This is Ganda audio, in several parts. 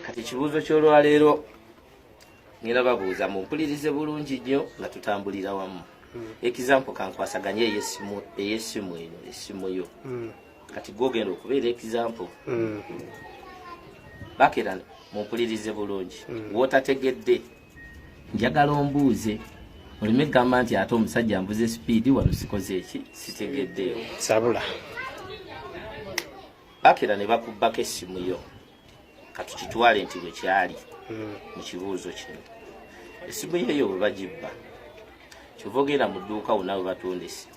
kati kibuuzo ky'olwaleero ngenda babuuza mumpulirize bulungi nnyo nga tutambulira wamu. Example kankwasaganye ey'essimu eno essimu yo kati gwogenda okubeera example. Bakera mumpulirize bulungi wootategedde njagala ombuuze olime gamba nti ate omusajja mbuze speed wano sikoze eki sitegeddeewo sabula. Bakera ne bakubbako essimu yo katukitwale nti bwe kyali mu kibuuzo kino. Essimu yeyo bwe bagibba kyova ogenda mu dduuka wo nawe batunda essimu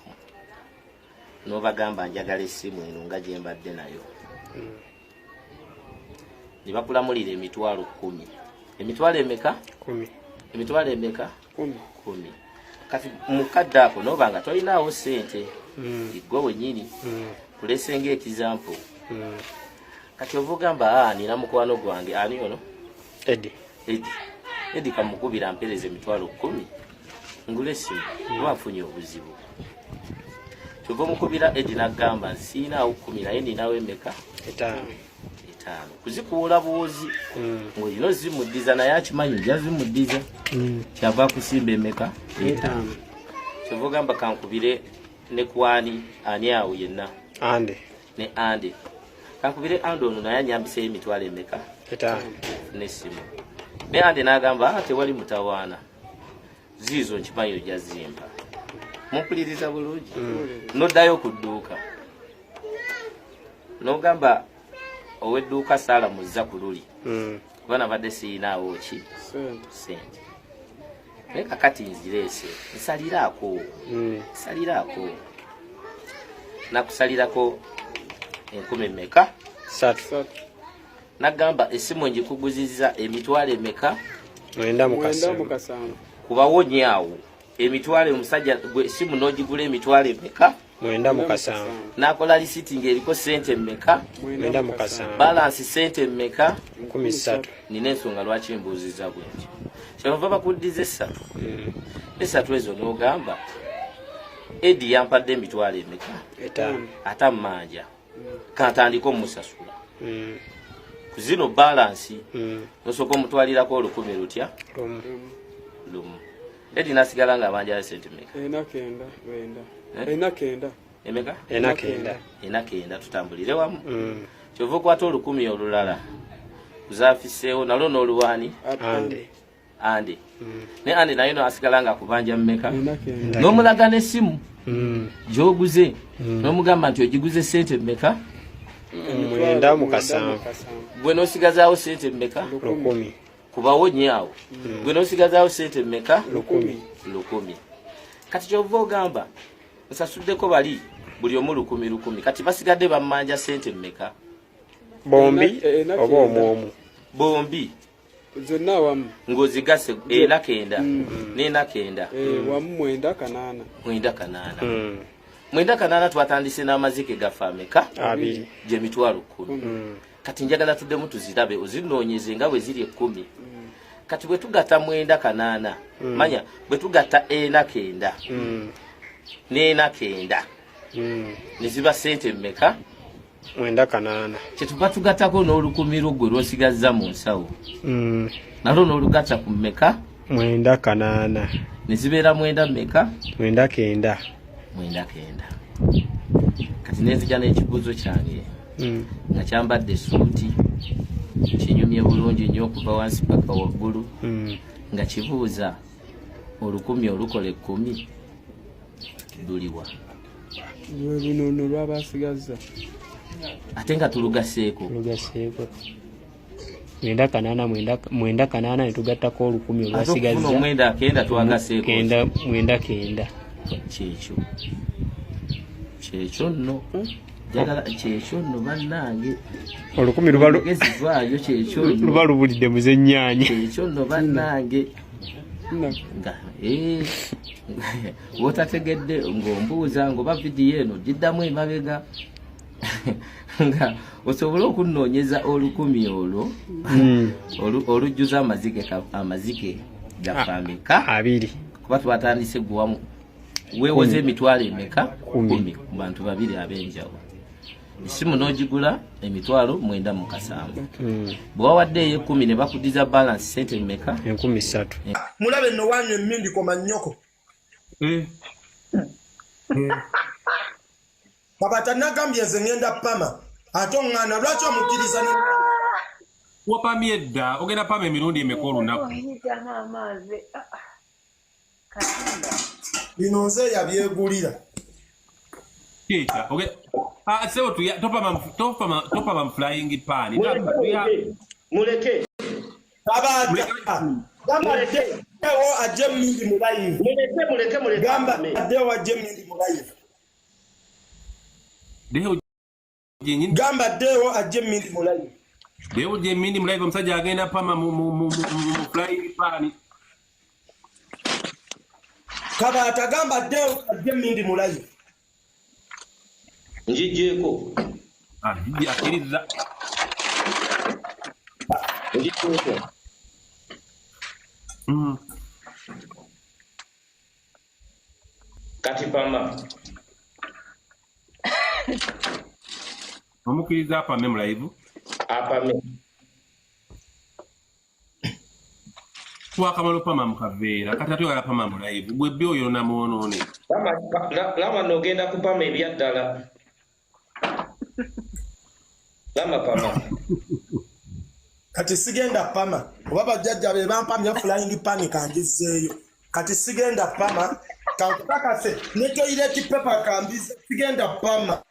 n'obagamba njagala essimu eno nga gye mbadde nayo ne bakulamulira emitwalo 10. Emitwalo emeka? 10. Emitwalo emeka? 10. Kati mukadde ako n'oba nga tolinaawo ssente gwe wennyini kulese ng'ekizampo. Kati ova ogamba nina mukwano gwange ani ono? Edi kamukubira mpereza emitwalo 10 ngule essimu oba nfunye obuzibu. Kyova omukubira Edi n'agamba nsiinaawo 10 naye ninawo emeka? 5. Kuzikuula buuzi ng'olina ozimuddiza naye akimanyi ojja zimuddiza kyava kusimba emeka? 5. Kyova ogamba kankubire ne kwani ani awo yenna? Ne Ande. Kankubire Ande ono naye anyambiseyo emitwalo emeka? 5. N'essimu. Ne Ande n'agamba tewali mutawaana ziizo nkimanyi ojja zimpa. Mumpuliriza bulungi n'oddayo ku dduuka n'ogamba ow'edduuka saala muzza ku luli kuba nabadde sirinaawo ki sente naye kakati nzireese nsaliraako nakusalirako 10 emeka? 3. Nagamba essimu ngikuguzizza emitwalo emeka? 9. Kubawonyaawo emitwalo omusajja essimu n'ogigula emitwalo emeka? 9. Nakola lisiti ng'eriko sente emeka? 9. Balance sente emeka? 13. Nina ensonga lwaki mbuuziza bwentyo. Kyebava bakuddiza 3. 3 ezo n'ogamba Edi yampadde emitwalo emeka? 5. Ate mmanja kantandika omusasula ku zino balance nosooka omutwalirako 10 lutya? Lumu. Edi nasigala ng'abanja sente emeka? 9. Emeka? 9. Tutambulire wamu. Kyova okwata 10 olulala kuzaafiseewo nalwo n'oluwaani? Ande. Ne Ande naye nasigala nga kubanja mmeka? N'omulaga n'essimu gy'oguze n'omugamba nti ogiguze sente mmeka? 9. Gwe n'osigazaawo sente mmeka? 10. Kubawonyaawo gwe n'osigazaawo sente mmeka? 10. Kati kyova ogamba nsasuddeko bali buli omu 10. Kati basigadde bammanja sente mmeka? Bombi oba omwomu? Bombi zonna wamu ng'ozigase 9 ne 9 wamu 9. 9 twatandise n'amazike gaffe ameka? 2. Gye mitwalo 10. Kati njagala tuddemu tuzirabe ozinoonyeze nga bwe ziri 10. Kati bwe tugatta 9 manya bwe tugatta 9 ne 9 ne ziba sente mmeka? 9. Kyetuva tugattako n'olukumiro gwe lw'osigazza mu nsawo nalwo n'olugatta ku mmeka? 9. Ne zibeera 9 mmeka? 9. Kati nenzija n'ekibuuzo kyange nga kyambadde essuuti kinyumye bulungi nnyo okuva wansi paka waggulu nga kibuuza 10 olukola 10 luliwa? luno lw'abasigazza ate nga tulugaseeko 9 ne tugattako 10 olwasigazza 9 twagaseeko 9. kyekyo nno jagala kyekyo nno bannange 10 luba lubulidde muzenyanya kyekyo nno bannange nga wotategedde ng'ombuuza ng'oba vidiyo eno giddamu emabega nga osobola okunnoonyeza 10 olwo olujjuza amazike gaffe ameka? 2. Kuba twatandise gwamu weewoze emitwalo emeka? 10 ku bantu babiri ab'enjawulo. esimu n'ogigula emitwalo 97 bw'awadde eyo 10 ne bakudiza balance sente mmeka 13,000 mulabe no wanyu emmindi koma nnyoko Kabata nagambye nze ngenda pama ate oŋŋaana lwaki omukkiriza wapamye edda ogenda pama emirundi emeka olunaku bino nze yabyegulira sebo topama mu flying pan muleke Ewo ajje mmindi mulayivu gamba addewo ajje mmindi mulayivu gamba addewo ajje mmindi mulayivu dewo je mindi mulayivu omusajja agenda pama mu flying pan Kabata gamba addewo ajje mmindi mulayivu njijjeeko akkiriza njijjeeko kati pama omukkiriza apame mulayivu apame twakamala opama mu kaveera kati atwagala pama mulayivu bwebbi oyo namwonoone lama nogenda kupama ebyaddala lama pama kati sigenda pama oba bajjajja be bampamya flying pan kangizeeyo kati sigenda pama kankakase ne toilet paper kambize sigenda pama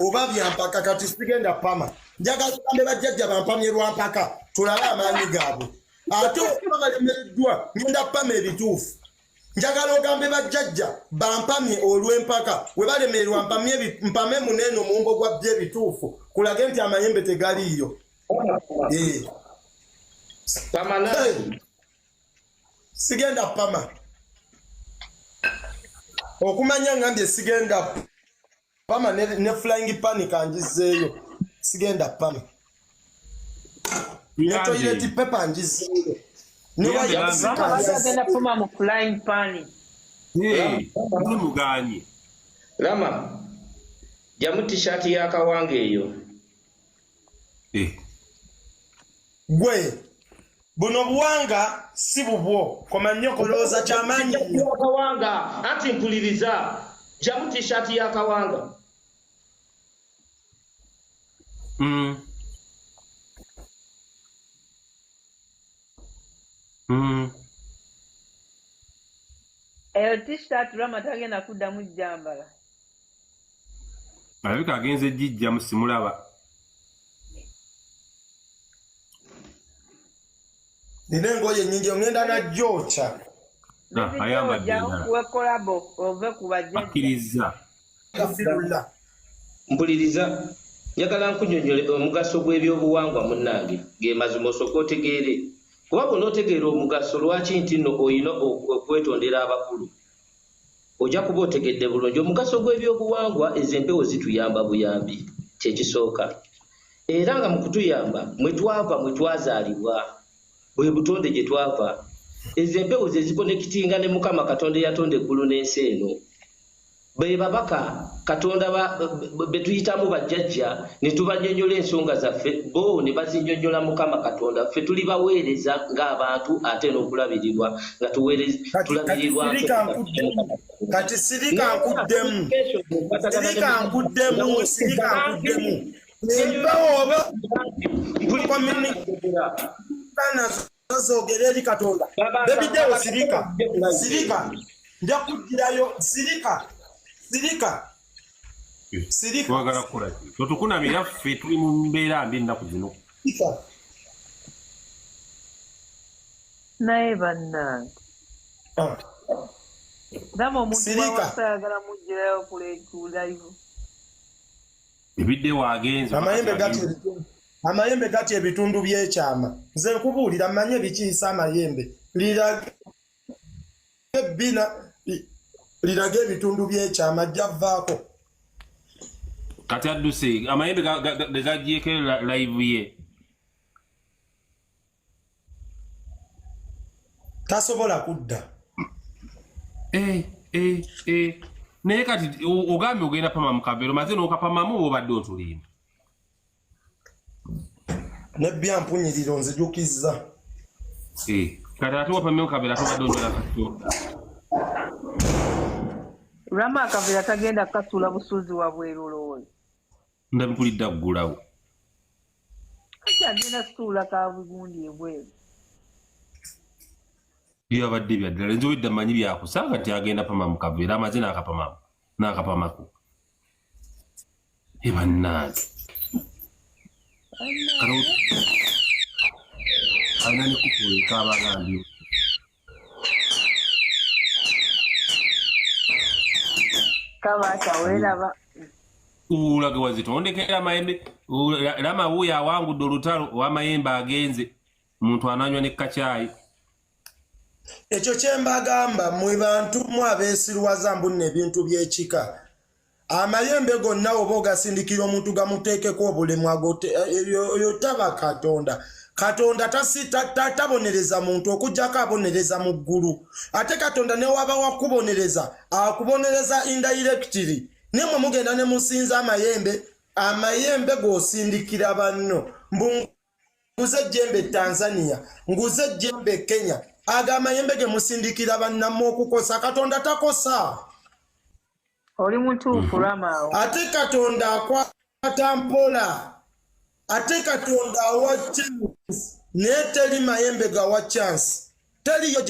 oba byampaka kati sigenda pama njagala kambe bajjajja bampamye lwampaka tulabe amaanyi gaabwe ate okuba balemereddwa ngenda pama ebituufu njagala ogambe bajjajja bampamye olw'empaka we balemererwa mpame muneeno muwumbo gwa bye ebituufu kulage nti amayembe tegaliiyo sigenda pama okumanya ngambye sigenda pama ne flying pan kangizeeyo sigenda pama ne toilet paper ngizeeyo agenda pama mu flying pan muganye lama jamu t-shirt y'akawanga eyo gwe buno buwanga si bubwo komannyo kolooza kyamaanyi akawanga anti mpuliriza jamu t-shirt y'akawanga eyo t-shirt Rama tagenda kuddamu jjambala alabika agenze jijjamu simulaba nina engoye nnyingi ongenda najjokya akkiriza mpuliriza njagala nkunyonyole omugaso gw'ebyobuwangwa munnange ge mazima osooka otegeere kuba bw'ona otegeera omugaso lwaki nti nno oyina okwetondera abakulu ojja kuba otegedde bulungi omugaso gw'ebyobuwangwa ezo empewo zituyamba buyambi kyekisooka era nga mu kutuyamba mwe twava mwe twazaalibwa bwe butonde gye twava ezo empewo ze zikonekitinga ne Mukama Katonda eyatonda eggulu n'ensi eno be babaka Katonda be tuyitamu bajjajja ne tubanyonnyola ensonga zaffe bo ne bazinyonnyola Mukama Katonda ffe tuli baweereza ng'abantu ate n'okulabirirwa nga tulabirirwa kati sirika nkuddemu empewo oba zogera eri Katonda bebidewo sirika nja kugirayo sirika twagala kukola totukunamira ffe tuli mu mbeera mbi ennaku zino naye bannange dama omuntu wawasayagala mugirayo kulayvu ebidde waagenze amayembe gati ebitundu by'ekyama nze nkubuulira mmanye bikiyisa amayembe lirage ebitundu by'ekyama jjavaako kati adduse amayembe gagyeko live ye tasobola kudda naye kati ogambye ogenda pama mu kaveera maze n'okapamamu obadde otulimba nebbya mpunyiriro nzijukizza kati ate wapamye mu kaveera tobadde onyola katyo Rama akaveera tagenda kasuula busuuzi wabweru olowooza ndabipulidde kugulawo kati agenda suula ka bugundi ebweru byabadde byaddala nze wedda mmanyi byakusanga nti agenda pama mu kaveera amaze n'akapamako ebannange alina ne kukuweeka abagambye kabaata weeraba ulage wazitondekera amayembe lama wuuyo awangudde olutalo ow'amayembe agenze omuntu ananywa ne kacaayi ekyo kye mbagamba mwe bantu mu abeesirwaza mbunna ebintu by'ekika amayembe gonna oba ogasindikira omuntu gamuteekeko obulemu oyo taba katonda katonda tabonereza muntu okujjako abonereza mu ggulu ate katonda ne waba wakubonereza akubonereza indirectly nemwe mugenda ne musinza amayembe g'osindikira banno nguze ejjembe Tanzania nguze ejjembe Kenya aga amayembe ge musindikira bannamu okukosa katonda takosa oli mutuufu Rama ate katonda akwata mpola ate katonda awa chance neteri mayembe gawa chance teriyo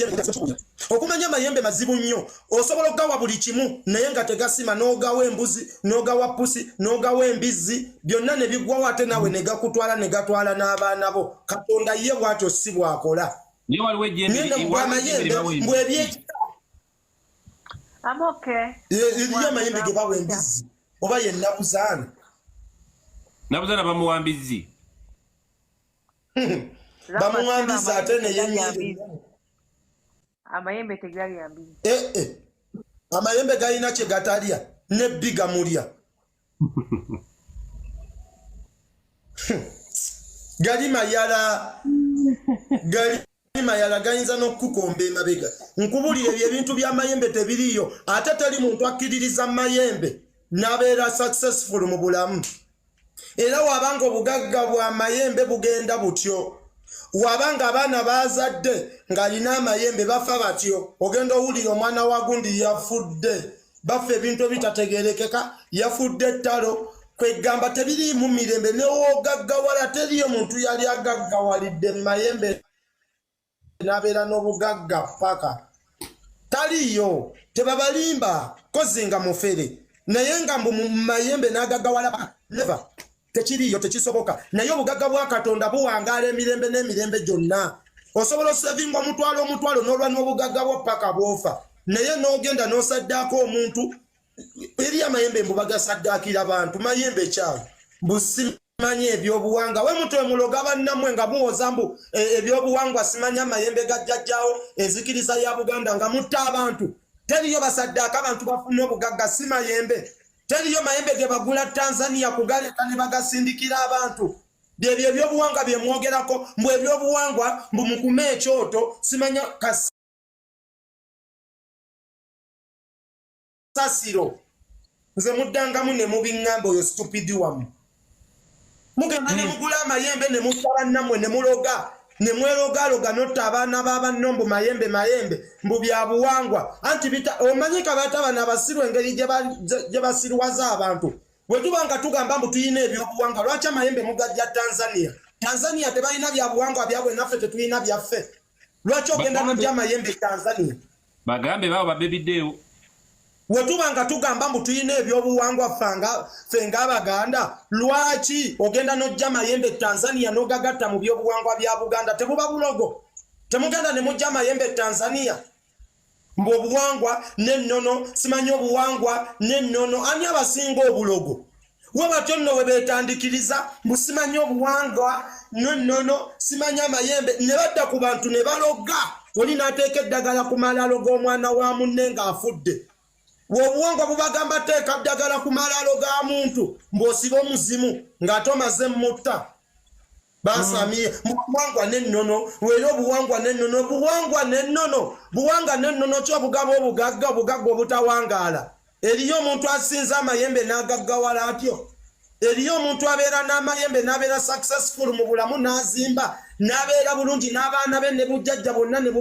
okumanya mayembe mazibu nnyo osobola okugawa buli kimu naye nga tegasima n'ogawa embuzi n'ogawa pusi n'ogawa embizi byonna ne biggwawo ate nawe ne gakutwala ne gatwala n'abaana bo katonda ye bw'atyo si bw'akola iriyo amayembe ge bawa embizi oba ye nabuzaana bamuwambizi bamuwambizi ate neyenyeri amayembe tegali yambizi amayembe galina kye gatalya nebbi gamulya gali mayala gayinza n'okukukomba emabega nkubulira ebyo ebintu by'amayembe tebiriyo ate teri muntu akkiririza mayembe n'abeera successful mu bulamu era wabanga obugagga bwa mayembe bugenda butyo wabanga abaana bazadde ng'alina amayembe bafa batyo ogenda owulira omwana wa gundi yafudde bafa ebintu ebitategerekeka yafudde ettalo kwegamba tebiriimu mirembe newogaggawala teriyo muntu yali agaggawalidde mayembe n'abeera n'obugagga paka taliyo tebabalimba kozinga mufere naye nga mbu mu mayembe n'agaggawala never tekiriyo tekisoboka naye obugagga bwa katonda buwangaala emirembe n'emirembe gyonna osobola osevinga omutwalo n'olwa n'obugagga bwo paka bwofa naye n'ogenda n'osaddaako omuntu eri amayembe mbu bagasaddaakira bantu mayembe kyayo busimanye ebyobuwanga we mutwe muloga bannammwe nga muwoza mbu ebyobuwangwa simanya amayembe gajjajjawo enzikiriza ya Buganda nga mutta abantu teriyo basaddaaka abantu bafuna obugagga si mayembe teriyo mayembe ge bagula Tanzania kugaleka ne bagasindikira abantu byebyo ebyobuwangwa bye mwogerako mbu ebyobuwangwa mbu mukume ekyoto simanya kasasiro nze muddangamu ne mubiŋŋamba oyo stupidi wamu mugenda ne mugula amayembe ne musala nammwe ne muloga ne mwerogaloga notta abaana b'abanno mbu mayembe mbu bya buwangwa anti omanyika batabana abasiru engeri gye basirwaza abantu bwe tuba nga tugamba mbu tuyina ebyobuwangwa lwaki amayembe mugajja Tanzania tebalina bya buwangwa byabwe naffe tetulina byaffe lwaki ogenda nojja amayembe Tanzania bagambe baabo babebiddeewo wetuba nga tugamba mbu tuyina ebyobuwangwa ffe ng'Abaganda lwaki ogenda n'ojja mayembe Tanzania n'ogagatta mu byobuwangwa bya Buganda tebuba bulogo temugenda ne mujja mayembe Tanzania mbu obuwangwa n'ennono simanyi obuwangwa n'ennono ani abasinga obulogo we batyo nno we beetandikiriza mbu simanyi obuwangwa n'ennono simanyi amayembe ne badda ku bantu ne baloga oli n'ateeka eddagala ku malalo g'omwana wa munne ng'afudde obuwangwa bubagamba teeka ddagala ku malalo ga muntu mb'osiba omuzimu ng'ate omaze mutta basamiye buwangwa n'ennono weera obuwangwa n'ennono buwanga n'ennono kyo obugaba obugagga obutawangala Eriyo omuntu asinza amayembe n'agaggawala atyo. Eriyo omuntu abeera n'amayembe n'abeera successful mu bulamu n'azimba n'abeera bulungi n'abaana be ne bujjajja bonna ne